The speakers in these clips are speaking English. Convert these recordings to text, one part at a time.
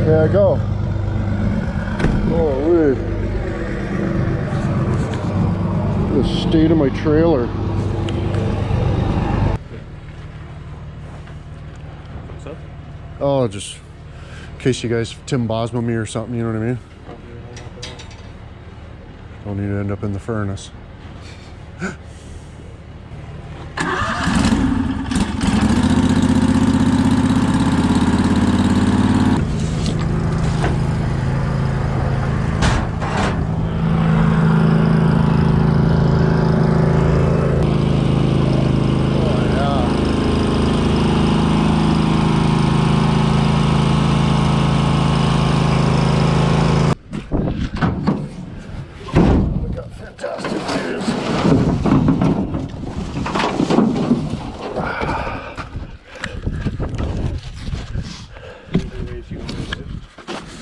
Okay, I go. Holy. The state of my trailer. What's up? Oh, just in case you guys Tim Bosma me or something, you know what I mean? Don't need to end up in the furnace.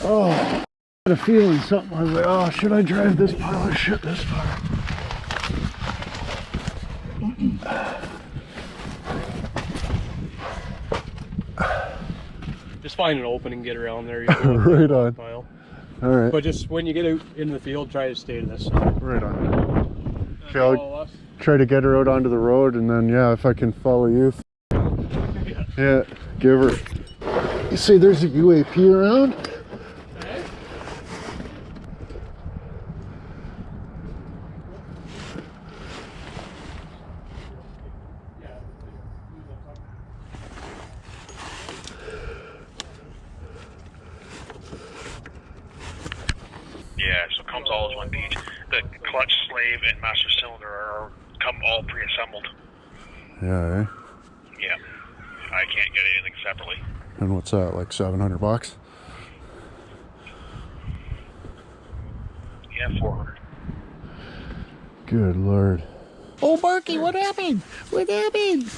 Oh, I had a feeling something. I was like, oh, should I drive this pile of shit this far? Just find an opening, get around there. Right on. Pile. All right. But just when you get out in the field, try to stay to this side. Right on. Okay, I'll try to get her out onto the road, and then, yeah, if I can follow you. Yeah, give her. You say there's a UAP around? Yeah, so it comes all as one piece. The clutch, slave, and master cylinder come all pre-assembled. Yeah, eh? Yeah. I can't get anything separately. And what's that, like $700? Yeah, 400. Good Lord. Oh, Barky, what happened? What happened?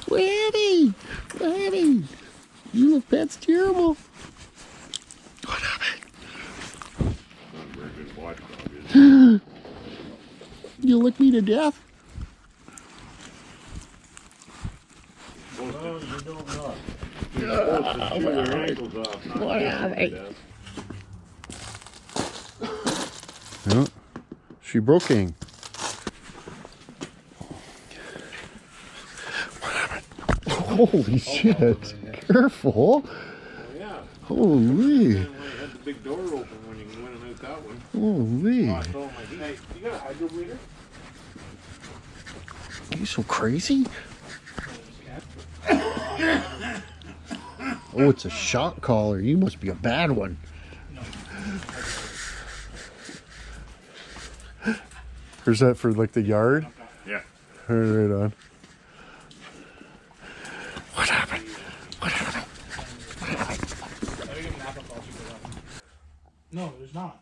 What happened? What happened? You look, that's terrible. What happened? You lick me to death? Well, you don't know. You're supposed to chew their ankles off, not What happened? Yeah, she broking. What happened? Holy shit. Careful. Oh, yeah. Holy. And when I had the big door open when you went out that one. Holy. Oh, I told my hey, you got a hydro bleeder? Are you so crazy? Oh, it's a shot caller. You must be a bad one. Or is that for like the yard? Yeah. Right on. What happened? What happened? What happened? No, there's not.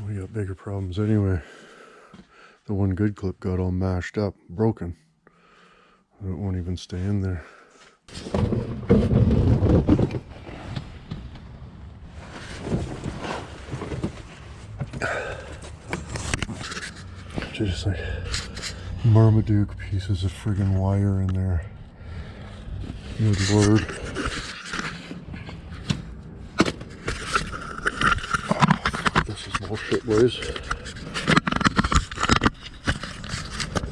We got bigger problems anyway. The one good clip got all mashed up, broken. It won't even stay in there. Just like Marmaduke pieces of friggin' wire in there. Good lord. This is bullshit, boys.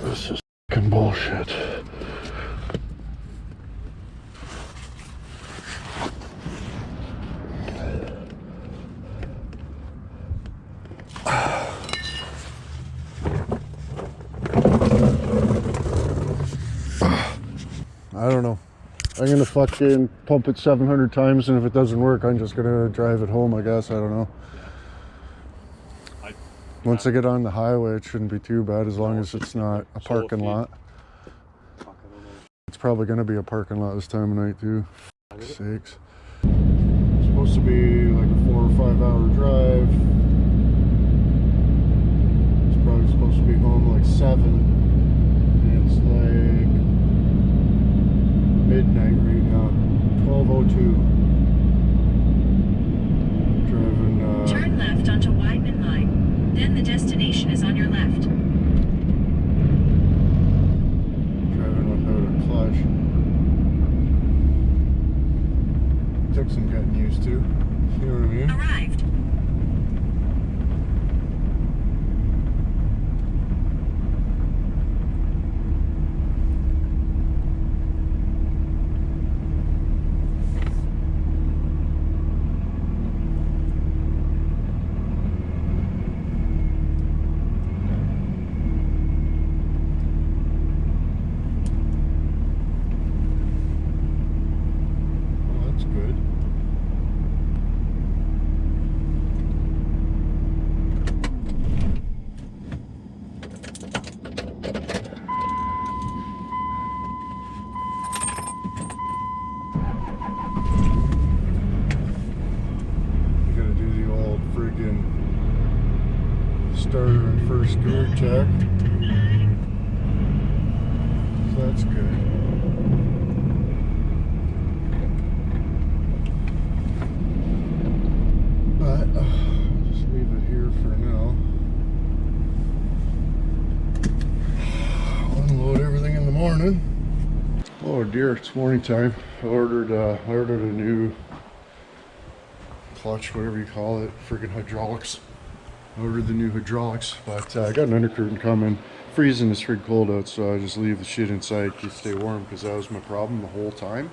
This is fucking bullshit. I don't know. I'm gonna fucking pump it 700 times, and if it doesn't work, I'm just gonna drive it home, I guess. I don't know. Once I get on the highway, it shouldn't be too bad as long as it's not a parking lot. It's probably gonna be a parking lot this time of night too. Fuck's sakes. It's supposed to be like a 4 or 5 hour drive. It's probably supposed to be home like 7. And it's like midnight right now. 12:02. Driving Turn left onto Wideman Line. Then the destination is on your left. Driving without a clutch. Took some getting used to. You know what I mean? Arrived. Well, that's good. You gotta do the old friggin' starter and first gear check. So that's good. But I'll just leave it here for now. Unload everything in the morning. Oh dear, it's morning time. I ordered a new clutch, whatever you call it, friggin' hydraulics. I ordered the new hydraulics, but I got an undercurtain coming. Freezing, it's freaking cold out, so I just leave the shit inside to stay warm, because that was my problem the whole time.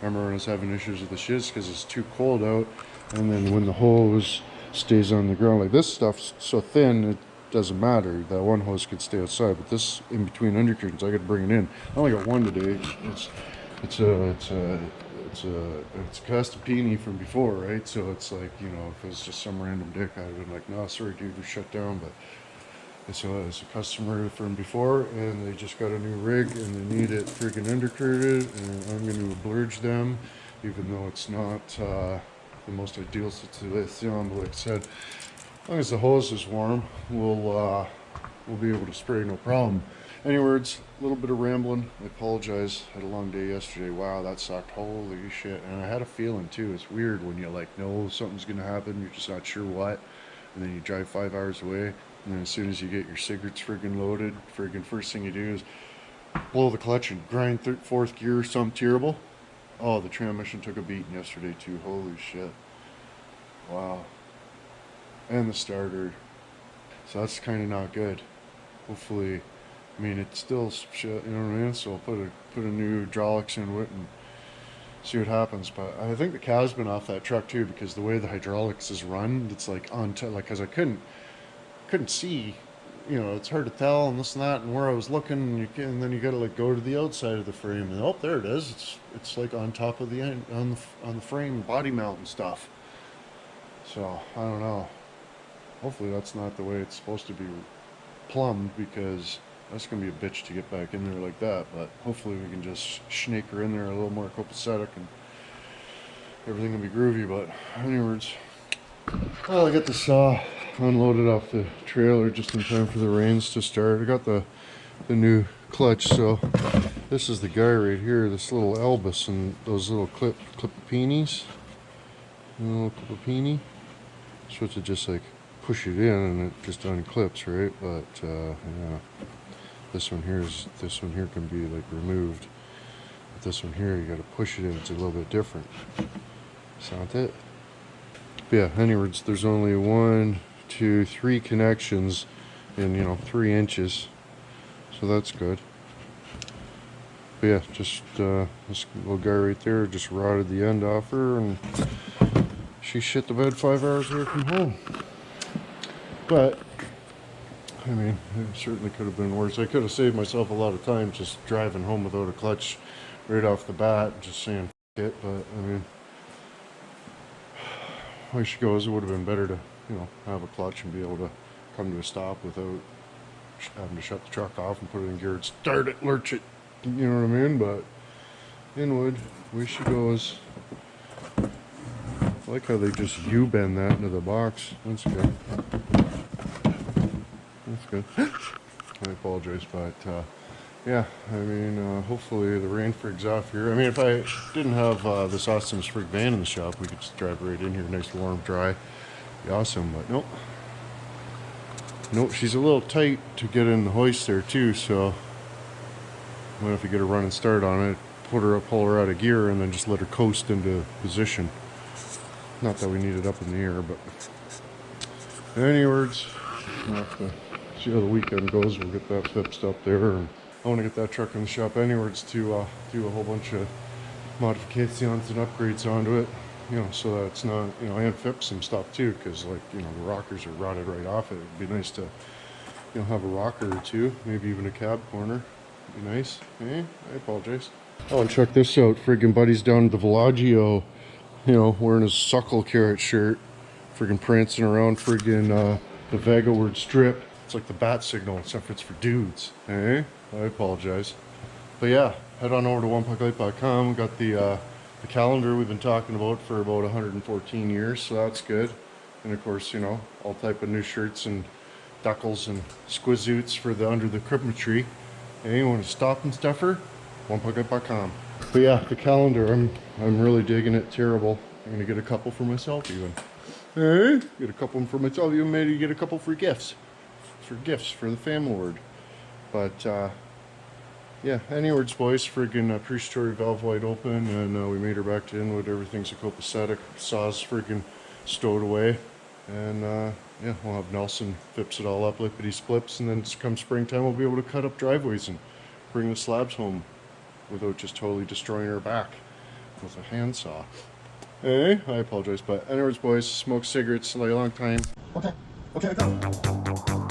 I remember when I was having issues with the shits because it's too cold out, and then when the hose stays on the ground, like this stuff's so thin, it doesn't matter. That one hose could stay outside, but this in between undercurtains, I got to bring it in. I only got one today. It's a Castapini from before, right? So it's like, you know, if it was just some random dick, I'd have been like, no, sorry dude, we're shut down. But it's a customer from before, and they just got a new rig, and they need it freaking undercurted, and I'm going to oblurge them, even though it's not the most ideal situation. But like I said, as long as the hose is warm, we'll be able to spray, no problem. Any words, a little bit of rambling. I apologize. Had a long day yesterday. Wow, that sucked. Holy shit. And I had a feeling too. It's weird when you like know something's gonna happen, you're just not sure what, and then you drive 5 hours away, and then as soon as you get your cigarettes friggin' loaded, friggin' first thing you do is blow the clutch and grind fourth gear or something terrible. Oh, the transmission took a beating yesterday too. Holy shit. Wow. And the starter. So that's kind of not good. Hopefully, I mean, it's still shit, you know what I mean? So I'll put a new hydraulics in it and see what happens. But I think the cow's been off that truck too, because the way the hydraulics is run, it's like on like, cause I couldn't see, you know, it's hard to tell and this and that, and where I was looking, and then you gotta like go to the outside of the frame, and oh, there it is. It's like on top of the end, on the frame, body mount and stuff. So I don't know. Hopefully that's not the way it's supposed to be plumbed, because that's going to be a bitch to get back in there like that. But hopefully we can just snake her in there a little more copacetic and everything will be groovy. But anyways, well, I got the saw unloaded off the trailer just in time for the rains to start. I got the new clutch, so This is the guy right here, this little Elvis and those little clippinis. Little clippini. Supposed to just like push it in and it just unclips, right? But yeah. This one here can be like removed. But this one here you gotta push it in, it's a little bit different. That's not it. But yeah, anyways, there's only 1, 2, 3 connections in 3 inches. So that's good. But yeah, just this little guy right there just rotted the end off her, and she shit the bed 5 hours away from home. But I mean, it certainly could have been worse. I could have saved myself a lot of time just driving home without a clutch right off the bat, just saying F it. But I mean, way she goes, it would have been better to have a clutch and be able to come to a stop without having to shut the truck off and put it in gear and start it, lurch it. You know what I mean? But inwood, way she goes. I like how they just U-bend that into the box. That's good. That's good. I apologize, but yeah, I mean, hopefully the rain frigs off here. I mean, if I didn't have this awesome sprig van in the shop, we could just drive right in here, nice, warm, dry. Be awesome, but nope. Nope, she's a little tight to get in the hoist there too, so I'm gonna have to get a running start on it, pull her out of gear, and then just let her coast into position. Not that we need it up in the air, but anyways, we'll have to see how the weekend goes. We'll get that fixed up there, and I want to get that truck in the shop anyways to do a whole bunch of modifications and upgrades onto it, so that it's not, and fix some stuff too, because like, the rockers are rotted right off it. It'd be nice to, have a rocker or two, maybe even a cab corner. It'd be nice. I apologize. Oh, and check this out. Friggin' buddy's down at the Villaggio, wearing his suckle carrot shirt, friggin' prancing around friggin' the Vega word strip. It's like the bat signal, except it's for dudes. I apologize. But yeah, head on over to onepucklight.com. We got the calendar we've been talking about for about 114 years, so that's good. And of course, all type of new shirts and duckles and squizzoots for the under the Christmas tree. Hey, you want to stop and stuffer? onepucklight.com. But yeah, the calendar, I'm really digging it. Terrible. I'm gonna get a couple for myself even. Hey, get a couple for myself. Even maybe get a couple free gifts. For the family word. But yeah, anyways, boys, friggin' pre-story valve wide open, and we made her back to inwood. Everything's a copacetic. Saw's friggin' stowed away, and yeah, we'll have Nelson fix it all up, lippity splips, and then come springtime, we'll be able to cut up driveways and bring the slabs home without just totally destroying her back with a handsaw. Hey, I apologize, but anyways, boys, smoke cigarettes a long time. Okay, go.